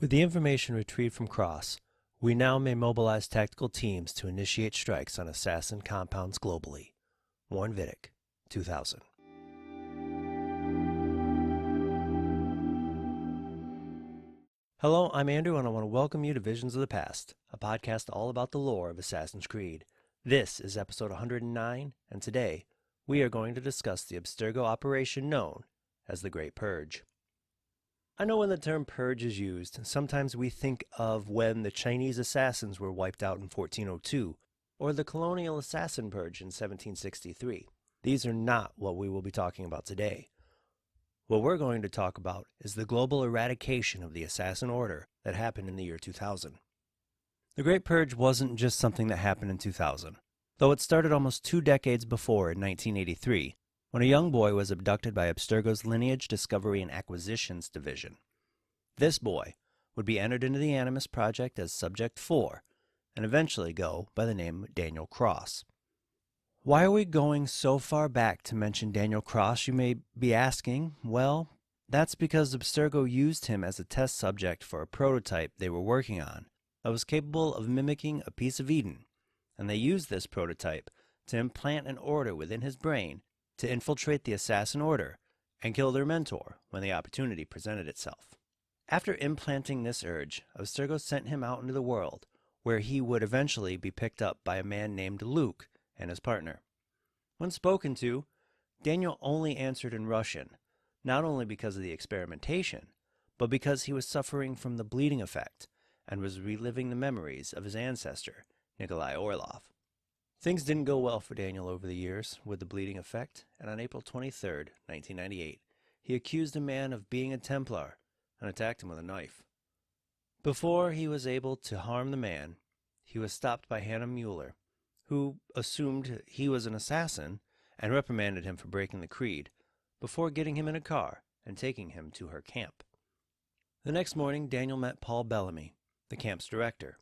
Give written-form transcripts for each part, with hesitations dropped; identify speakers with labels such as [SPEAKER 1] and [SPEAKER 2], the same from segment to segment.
[SPEAKER 1] With the information retrieved from Cross, we now may mobilize tactical teams to initiate strikes on assassin compounds globally. Warren Vidic, 2000. Hello, I'm Andrew, and I want to welcome you to Visions of the Past, a podcast all about the lore of Assassin's Creed. This is episode 109, and today we are going to discuss the Abstergo operation known as the Great Purge. I know when the term purge is used, sometimes we think of when the Chinese assassins were wiped out in 1402, or the colonial assassin purge in 1763. These are not what we will be talking about today. What we're going to talk about is the global eradication of the assassin order that happened in the year 2000. The Great Purge wasn't just something that happened in 2000, though it started almost 2 decades before in 1983, when a young boy was abducted by Abstergo's Lineage, Discovery, and Acquisitions Division. This boy would be entered into the Animus Project as Subject 4, and eventually go by the name Daniel Cross. Why are we going so far back to mention Daniel Cross, you may be asking? Well, that's because Abstergo used him as a test subject for a prototype they were working on that was capable of mimicking a piece of Eden, and they used this prototype to implant an order within his brain to infiltrate the assassin order and kill their mentor when the opportunity presented itself. After implanting this urge, Abstergo sent him out into the world, where he would eventually be picked up by a man named Luke and his partner. When spoken to, Daniel only answered in Russian, not only because of the experimentation, but because he was suffering from the bleeding effect and was reliving the memories of his ancestor, Nikolai Orlov. Things didn't go well for Daniel over the years with the bleeding effect, and on April 23, 1998, he accused a man of being a Templar and attacked him with a knife. Before he was able to harm the man, he was stopped by Hannah Mueller, who assumed he was an assassin and reprimanded him for breaking the creed, before getting him in a car and taking him to her camp. The next morning, Daniel met Paul Bellamy, the camp's director.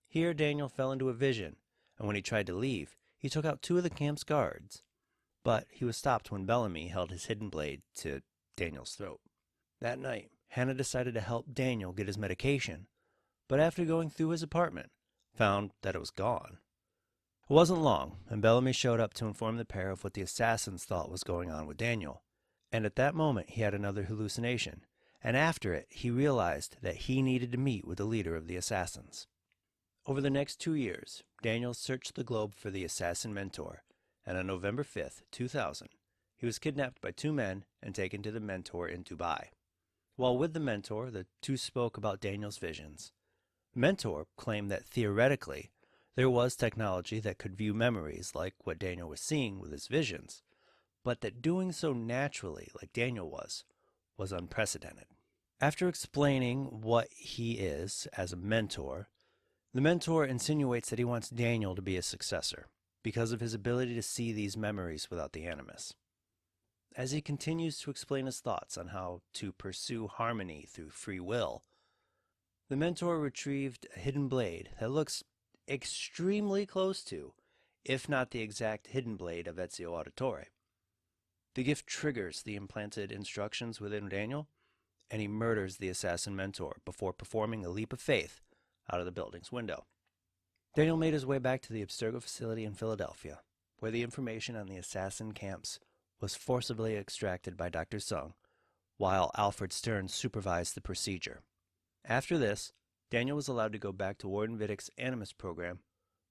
[SPEAKER 1] Here, Daniel fell into a vision, and when he tried to leave, he took out 2 of the camp's guards. But he was stopped when Bellamy held his hidden blade to Daniel's throat. That night, Hannah decided to help Daniel get his medication, but after going through his apartment, found that it was gone. It wasn't long, and Bellamy showed up to inform the pair of what the assassins thought was going on with Daniel. And at that moment, he had another hallucination, and after it, he realized that he needed to meet with the leader of the assassins. Over the next 2 years, Daniel searched the globe for the assassin mentor, and on November 5th, 2000, he was kidnapped by 2 men and taken to the mentor in Dubai. While with the mentor, the 2 spoke about Daniel's visions. The mentor claimed that theoretically, there was technology that could view memories like what Daniel was seeing with his visions, but that doing so naturally, like Daniel was unprecedented. After explaining what he is as a mentor, the mentor insinuates that he wants Daniel to be a successor because of his ability to see these memories without the animus. As he continues to explain his thoughts on how to pursue harmony through free will, the mentor retrieved a hidden blade that looks extremely close to, if not the exact hidden blade of Ezio Auditore. The gift triggers the implanted instructions within Daniel, and he murders the assassin mentor before performing a leap of faith out of the building's window. Daniel made his way back to the Abstergo facility in Philadelphia, where the information on the assassin camps was forcibly extracted by Dr. Sung, while Alfred Stern supervised the procedure. After this, Daniel was allowed to go back to Warden Vidic's Animus program,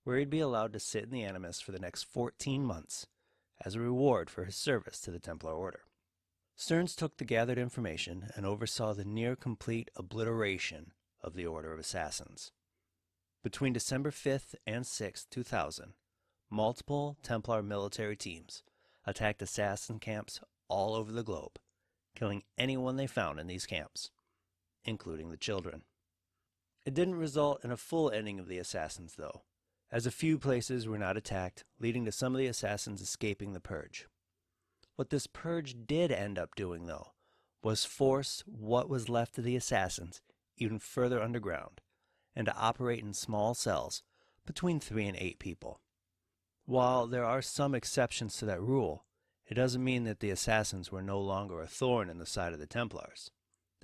[SPEAKER 1] where he'd be allowed to sit in the Animus for the next 14 months as a reward for his service to the Templar Order. Stearns took the gathered information and oversaw the near-complete obliteration of the Order of Assassins. Between December 5th and 6th, 2000, multiple Templar military teams attacked assassin camps all over the globe, killing anyone they found in these camps, including the children. It didn't result in a full ending of the assassins, though, as a few places were not attacked, leading to some of the assassins escaping the purge. What this purge did end up doing, though, was force what was left of the assassins even further underground, and to operate in small cells between 3 and 8 people. While there are some exceptions to that rule, it doesn't mean that the assassins were no longer a thorn in the side of the Templars.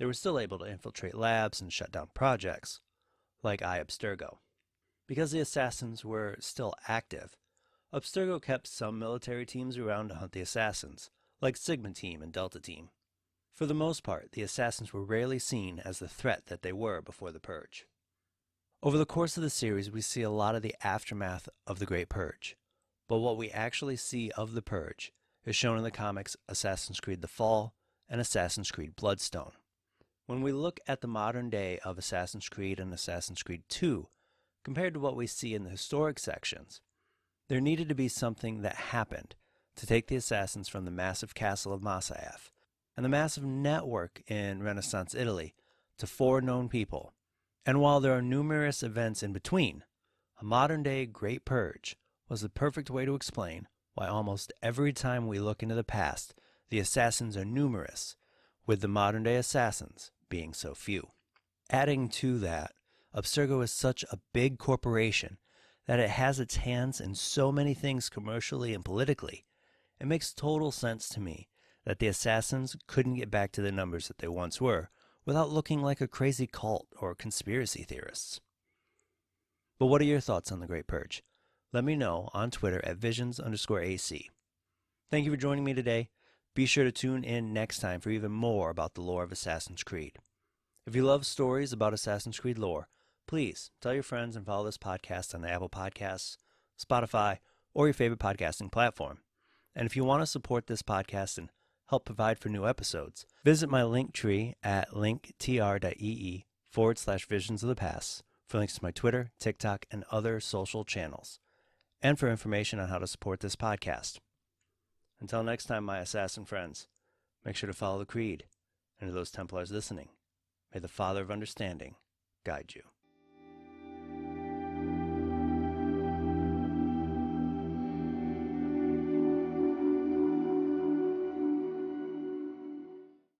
[SPEAKER 1] they were still able to infiltrate labs and shut down projects, like Abstergo. Because the assassins were still active, Abstergo kept some military teams around to hunt the assassins, like Sigma Team and Delta Team. For the most part, the assassins were rarely seen as the threat that they were before the Purge. Over the course of the series, we see a lot of the aftermath of the Great Purge, but what we actually see of the Purge is shown in the comics Assassin's Creed The Fall and Assassin's Creed Bloodstone. When we look at the modern day of Assassin's Creed and Assassin's Creed 2, compared to what we see in the historic sections, there needed to be something that happened to take the assassins from the massive castle of Masyaf and the massive network in Renaissance Italy to 4 known people. And while there are numerous events in between, a modern-day Great Purge was the perfect way to explain why almost every time we look into the past, the assassins are numerous, with the modern-day assassins being so few. Adding to that, Abstergo is such a big corporation that it has its hands in so many things commercially and politically. It makes total sense to me that the assassins couldn't get back to the numbers that they once were without looking like a crazy cult or conspiracy theorists. But what are your thoughts on the Great Purge? Let me know on Twitter at visions_AC. Thank you for joining me today. Be sure to tune in next time for even more about the lore of Assassin's Creed. If you love stories about Assassin's Creed lore, please tell your friends and follow this podcast on the Apple Podcasts, Spotify, or your favorite podcasting platform. And if you want to support this podcast and help provide for new episodes, visit my link tree at linktr.ee/Visions of the Past for links to my Twitter, TikTok, and other social channels, and for information on how to support this podcast. Until next time, my assassin friends, make sure to follow the Creed, and to those Templars listening, may the Father of Understanding guide you.